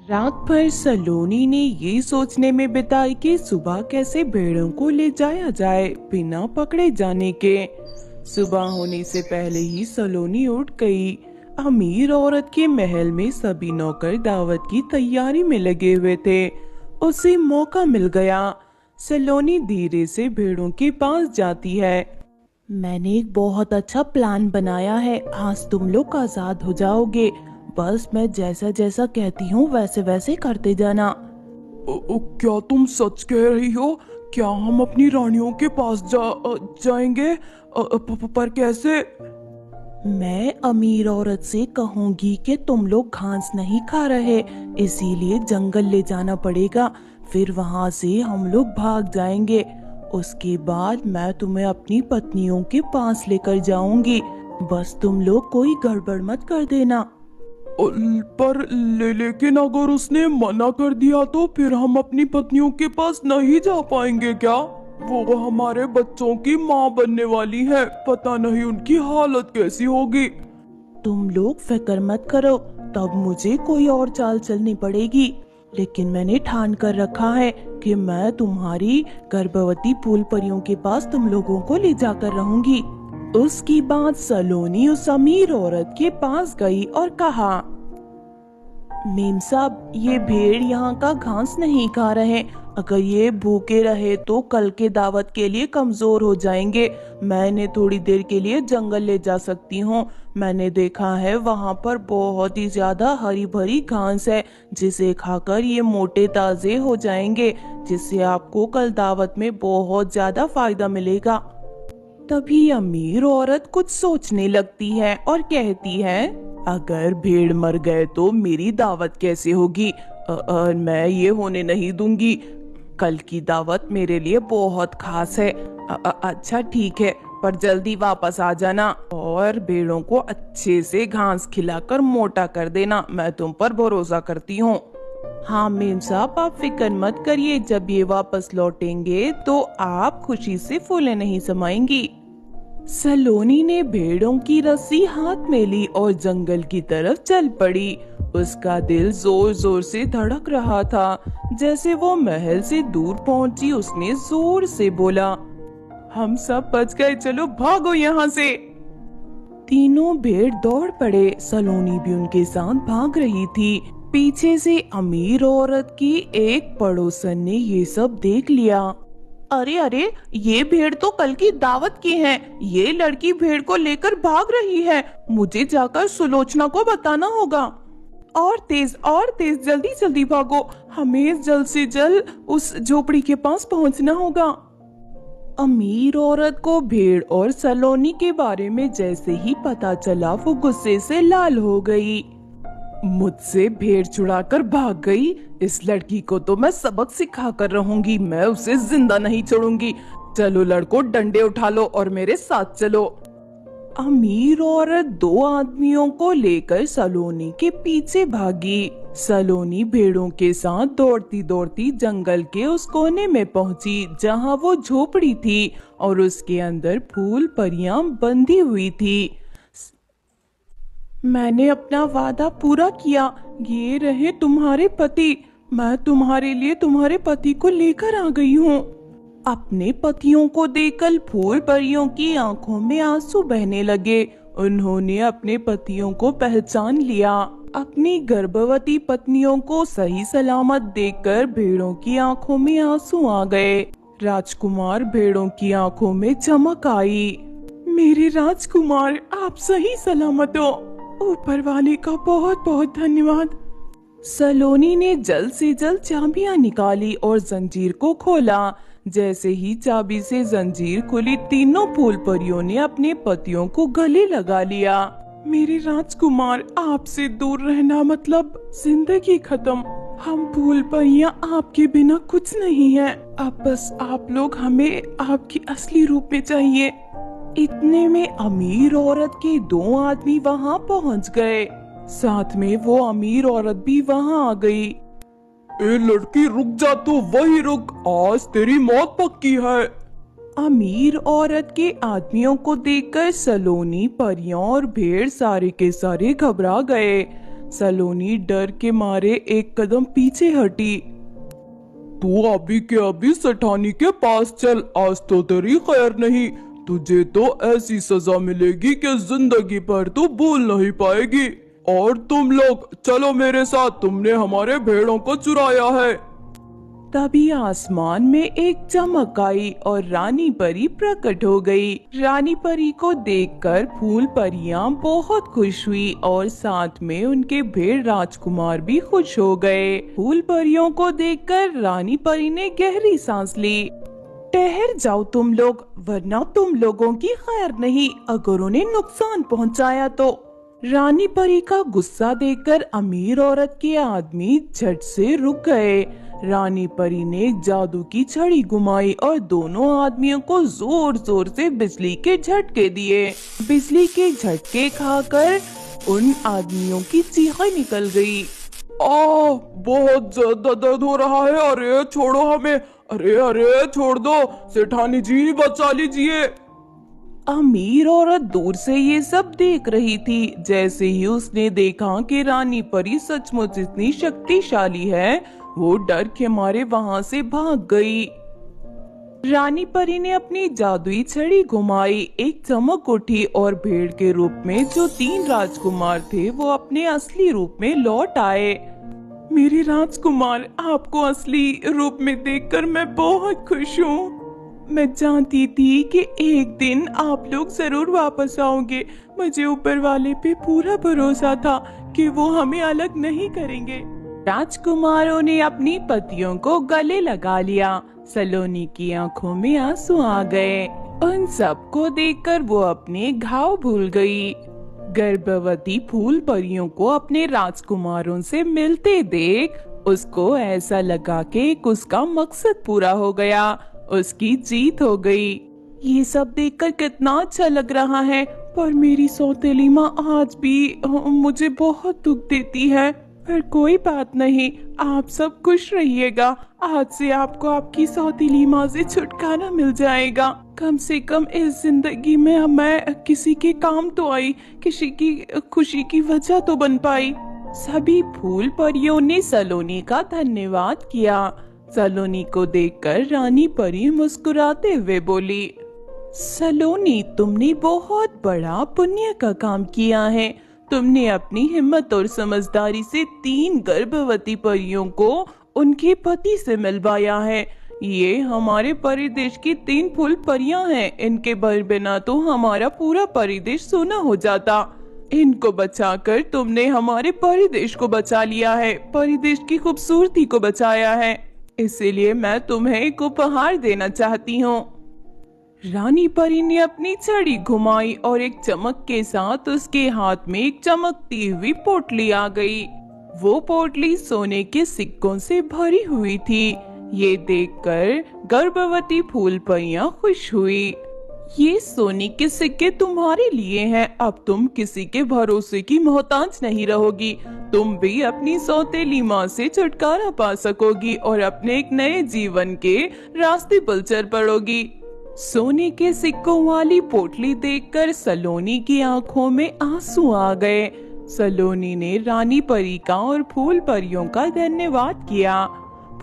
रात भर सलोनी ने ये सोचने में बिताई कि सुबह कैसे भेड़ों को ले जाया जाए बिना पकड़े जाने के। सुबह होने से पहले ही सलोनी उठ गई। अमीर औरत के महल में सभी नौकर दावत की तैयारी में लगे हुए थे। उसे मौका मिल गया। सलोनी धीरे से भेड़ों के पास जाती है। मैंने एक बहुत अच्छा प्लान बनाया है। आज तुम लोग आजाद हो जाओगे। बस मैं जैसा जैसा कहती हूँ वैसे वैसे करते जाना। क्या तुम सच कह रही हो? क्या हम अपनी रानियों के पास जाएंगे? पर कैसे? मैं अमीर औरत से कहूंगी कि तुम लोग घास नहीं खा रहे, इसीलिए जंगल ले जाना पड़ेगा। फिर वहां से हम लोग भाग जाएंगे। उसके बाद मैं तुम्हें अपनी पत्नियों के पास लेकर जाऊंगी। बस तुम लोग कोई गड़बड़ मत कर देना। पर लेकिन अगर उसने मना कर दिया तो फिर हम अपनी पत्नियों के पास नहीं जा पाएंगे क्या? वो हमारे बच्चों की माँ बनने वाली है, पता नहीं उनकी हालत कैसी होगी। तुम लोग फिक्र मत करो, तब मुझे कोई और चाल चलनी पड़ेगी। लेकिन मैंने ठान कर रखा है कि मैं तुम्हारी गर्भवती फूल परियों के पास तुम लोगों को ले जाकर रहूंगी। उसकी बाद सलोनी उस अमीर औरत के पास गई और कहा, मेम साहब, ये भेड़ यहाँ का घास नहीं खा रहे। अगर ये भूखे रहे तो कल के दावत के लिए कमजोर हो जाएंगे। मैं इन्हें थोड़ी देर के लिए जंगल ले जा सकती हूँ। मैंने देखा है वहाँ पर बहुत ही ज्यादा हरी भरी घास है, जिसे खाकर ये मोटे ताजे हो जाएंगे, जिससे आपको कल दावत में बहुत ज्यादा फायदा मिलेगा। तभी अमीर औरत कुछ सोचने लगती है और कहती है, अगर भेड़ मर गए तो मेरी दावत कैसे होगी? मैं ये होने नहीं दूंगी। कल की दावत मेरे लिए बहुत खास है। अच्छा ठीक है, पर जल्दी वापस आ जाना और भेड़ों को अच्छे से घास खिलाकर मोटा कर देना। मैं तुम पर भरोसा करती हूँ। हाँ मेम साहब, आप फिक्र मत करिए। जब ये वापस लौटेंगे तो आप खुशी से फूले नहीं समाएंगी। सलोनी ने भेड़ों की रस्सी हाथ में ली और जंगल की तरफ चल पड़ी। उसका दिल जोर जोर से धड़क रहा था। जैसे वो महल से दूर पहुंची, उसने जोर से बोला, हम सब बच गए, चलो भागो यहाँ से। तीनों भेड़ दौड़ पड़े। सलोनी भी उनके साथ भाग रही थी। पीछे से अमीर औरत की एक पड़ोसन ने ये सब देख लिया। अरे अरे, ये भेड़ तो कल की दावत की है। ये लड़की भेड़ को लेकर भाग रही है। मुझे जाकर सुलोचना को बताना होगा। और तेज, जल्दी जल्दी भागो। हमें जल्द से जल्द उस झोपड़ी के पास पहुंचना होगा। अमीर औरत को भेड़ और सलोनी के बारे में जैसे ही पता चला, वो गुस्से से लाल हो गई। मुझसे भेड़ छुड़ाकर भाग गई। इस लड़की को तो मैं सबक सिखा कर रहूंगी। मैं उसे जिंदा नहीं छोड़ूंगी। चलो लड़को, डंडे उठा लो और मेरे साथ चलो। अमीर औरत दो आदमियों को लेकर सलोनी के पीछे भागी। सलोनी भेड़ों के साथ दौड़ती दौड़ती जंगल के उस कोने में पहुंची जहां वो झोपड़ी थी और उसके अंदर फूल परियां बंधी हुई थी। मैंने अपना वादा पूरा किया। ये रहे तुम्हारे पति। मैं तुम्हारे लिए तुम्हारे पति को लेकर आ गई हूँ। अपने पतियों को देखकर फूल परियों की आंखों में आंसू बहने लगे। उन्होंने अपने पतियों को पहचान लिया। अपनी गर्भवती पत्नियों को सही सलामत देखकर भेड़ों की आंखों में आंसू आ गए। राजकुमार भेड़ों की आंखों में चमक आई। मेरे राजकुमार, आप सही सलामत हो। ऊपर वाले का बहुत बहुत धन्यवाद। सलोनी ने जल्द से जल्द चाबियां निकाली और जंजीर को खोला। जैसे ही चाबी से जंजीर खुली, तीनों फूल परियों ने अपने पतियों को गले लगा लिया। मेरे राजकुमार, आपसे दूर रहना मतलब जिंदगी खत्म। हम फूल परियां आपके बिना कुछ नहीं हैं। अब बस आप लोग हमें आपकी असली रूप में चाहिए। इतने में अमीर औरत के दो आदमी वहाँ पहुँच गए। साथ में वो अमीर औरत भी वहाँ आ गई। ए लड़की, रुक जा, तो वही रुक, आज तेरी मौत पक्की है। अमीर औरत के आदमियों को देखकर सलोनी, परियां और भेड़ सारे के सारे घबरा गए। सलोनी डर के मारे एक कदम पीछे हटी। तू अभी के अभी सेठानी के पास चल, आज तो तेरी खैर नहीं। तुझे तो ऐसी सजा मिलेगी कि जिंदगी भर तू भूल नहीं पाएगी। और तुम लोग चलो मेरे साथ, तुमने हमारे भेड़ों को चुराया है। तभी आसमान में एक चमक आई और रानी परी प्रकट हो गई। रानी परी को देखकर फूल परियां बहुत खुश हुई और साथ में उनके भेड़ राजकुमार भी खुश हो गए। फूल परियों को देखकर रानी परी ने गहरी सांस ली। ठहर जाओ तुम लोग, वरना तुम लोगों की खैर नहीं अगर उन्हें नुकसान पहुंचाया तो। रानी परी का गुस्सा देखकर अमीर औरत के आदमी झट से रुक गए। रानी परी ने एक जादू की छड़ी घुमाई और दोनों आदमियों को जोर जोर से बिजली के झटके दिए। बिजली के झटके खाकर उन आदमियों की चीखें निकल गई। बहुत ज्यादा दर्द हो रहा है, अरे छोड़ो हमें, अरे अरे छोड़ दो, सेठानी जी बचा लीजिए। अमीर औरत दूर से ये सब देख रही थी। जैसे ही उसने देखा कि रानी परी सचमुच इतनी शक्तिशाली है, वो डर के मारे वहां से भाग गई। रानी परी ने अपनी जादुई छड़ी घुमाई, एक चमक उठी और भेड़ के रूप में जो 3 राजकुमार थे वो अपने असली रूप में लौट आए। मेरे राजकुमार, आपको असली रूप में देखकर मैं बहुत खुश हूँ। मैं जानती थी कि एक दिन आप लोग जरूर वापस आओगे। मुझे ऊपर वाले पे पूरा भरोसा था कि वो हमें अलग नहीं करेंगे। राजकुमारों ने अपनी पतियों को गले लगा लिया। सलोनी की आंखों में आंसू आ गए। उन सबको देखकर वो अपने घाव भूल गई। गर्भवती फूल परियों को अपने राजकुमारों से मिलते देख उसको ऐसा लगा कि उसका मकसद पूरा हो गया, उसकी जीत हो गई। ये सब देखकर कितना अच्छा लग रहा है, पर मेरी सौतेली माँ आज भी मुझे बहुत दुख देती है। पर कोई बात नहीं, आप सब खुश रहिएगा। आज से आपको आपकी सौतेली माँ से छुटकारा मिल जाएगा। कम से कम इस जिंदगी में मैं किसी के काम तो आई, किसी की खुशी की वजह तो बन पाई। सभी फूल परियों ने सलोनी का धन्यवाद किया। सलोनी को देखकर रानी परी मुस्कुराते हुए बोली, सलोनी, तुमने बहुत बड़ा पुण्य का काम किया है। तुमने अपनी हिम्मत और समझदारी से 3 गर्भवती परियों को उनके पति से मिलवाया है। ये हमारे परिदेश की 3 फूल परियां हैं। इनके बिना तो हमारा पूरा परिदेश सूना हो जाता। इनको बचाकर तुमने हमारे परिदेश को बचा लिया है, परिदेश की खूबसूरती को बचाया है। इसीलिए मैं तुम्हें एक उपहार देना चाहती हूँ। रानी परी ने अपनी छड़ी घुमाई और एक चमक के साथ उसके हाथ में एक चमकती हुई पोटली आ गई। वो पोटली सोने के सिक्कों से भरी हुई थी। ये देखकर गर्भवती फूल परियां खुश हुई। ये सोने के सिक्के तुम्हारे लिए हैं। अब तुम किसी के भरोसे की मोहताज नहीं रहोगी। तुम भी अपनी सौतेली माँ से छुटकारा पा सकोगी और अपने एक नए जीवन के रास्ते पर चल पड़ोगी। सोने के सिक्कों वाली पोटली देखकर सलोनी की आंखों में आंसू आ गए। सलोनी ने रानी परी का और फूल परियों का धन्यवाद किया।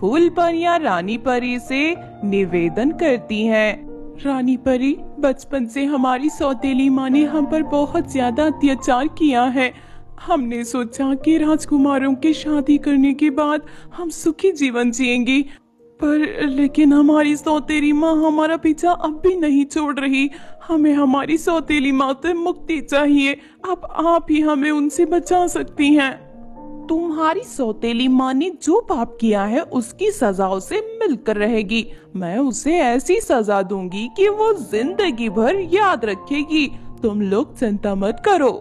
फूल परियां रानी परी से निवेदन करती हैं, रानी परी, बचपन से हमारी सौतेली माँ ने हम पर बहुत ज्यादा अत्याचार किया है। हमने सोचा कि राजकुमारों की शादी करने के बाद हम सुखी जीवन जिएंगे, पर लेकिन हमारी सौतेली माँ हमारा पीछा अब भी नहीं छोड़ रही। हमें हमारी सौतेली माँ से मुक्ति चाहिए। अब आप ही हमें उनसे बचा सकती हैं। तुम्हारी सौतेली माँ ने जो पाप किया है उसकी सजा उसे मिलकर रहेगी। मैं उसे ऐसी सजा दूंगी कि वो जिंदगी भर याद रखेगी। तुम लोग चिंता मत करो।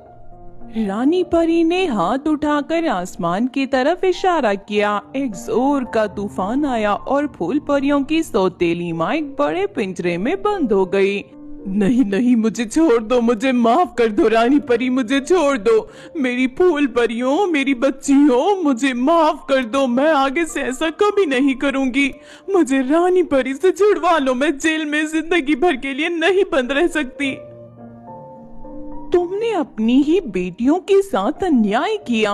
रानी परी ने हाथ उठाकर आसमान की तरफ इशारा किया। एक जोर का तूफान आया और फूल परियों की सौतेली माँ एक बड़े पिंजरे में बंद हो गई। नहीं नहीं, मुझे छोड़ दो, मुझे माफ कर दो रानी परी, मुझे छोड़ दो। मेरी फूल परियों, मेरी बच्चियों, मुझे माफ कर दो। मैं आगे से ऐसा कभी नहीं करूंगी। मुझे रानी परी से छुड़वा लो। मैं जेल में जिंदगी भर के लिए नहीं बंद रह सकती। तुमने अपनी ही बेटियों के साथ अन्याय किया।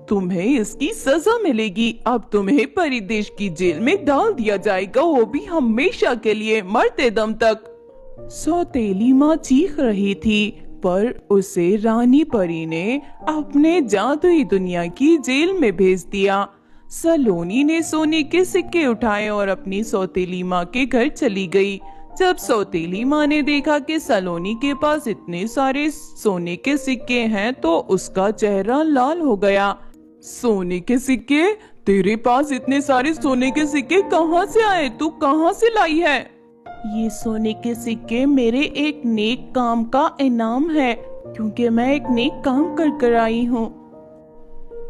तुम्हें इसकी सजा मिलेगी। अब तुम्हें परिदेश की जेल में डाल दिया जाएगा, वो भी हमेशा के लिए, मरते दम तक। सौतेली माँ चीख रही थी, पर उसे रानी परी ने अपने जादुई दुनिया की जेल में भेज दिया। सलोनी ने सोने के सिक्के उठाए और अपनी सौतेली माँ के घर चली गई। जब सौतेली माँ ने देखा कि सलोनी के पास इतने सारे सोने के सिक्के हैं तो उसका चेहरा लाल हो गया। सोने के सिक्के? तेरे पास इतने सारे सोने के सिक्के कहाँ से आए? तू कहाँ से लाई है? ये सोने के सिक्के मेरे एक नेक काम का इनाम है, क्योंकि मैं एक नेक काम कर कर आई हूँ।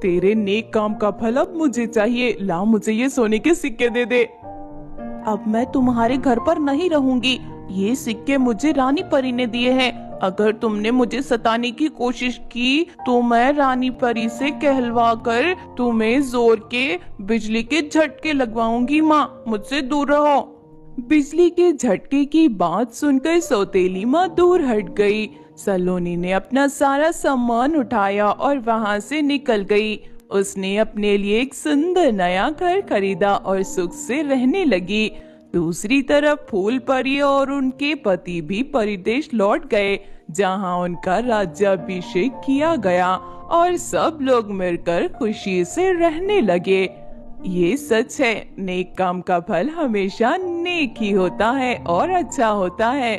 तेरे नेक काम का फल अब मुझे चाहिए। ला, मुझे ये सोने के सिक्के दे दे। अब मैं तुम्हारे घर पर नहीं रहूंगी। ये सिक्के मुझे रानी परी ने दिए हैं। अगर तुमने मुझे सताने की कोशिश की तो मैं रानी परी से कहलवा कर तुम्हें जोर के बिजली के झटके लगवाऊंगी। माँ, मुझसे दूर रहो। बिजली के झटके की बात सुनकर सौतेली माँ दूर हट गई। सलोनी ने अपना सारा सामान उठाया और वहाँ से निकल गई। उसने अपने लिए एक सुंदर नया घर खरीदा और सुख से रहने लगी। दूसरी तरफ फूल परी और उनके पति भी परिदेश लौट गए, जहाँ उनका राज्याभिषेक किया गया और सब लोग मिलकर खुशी से रहने लगे। ये सच है, नेक काम का फल हमेशा नेक ही होता है और अच्छा होता है।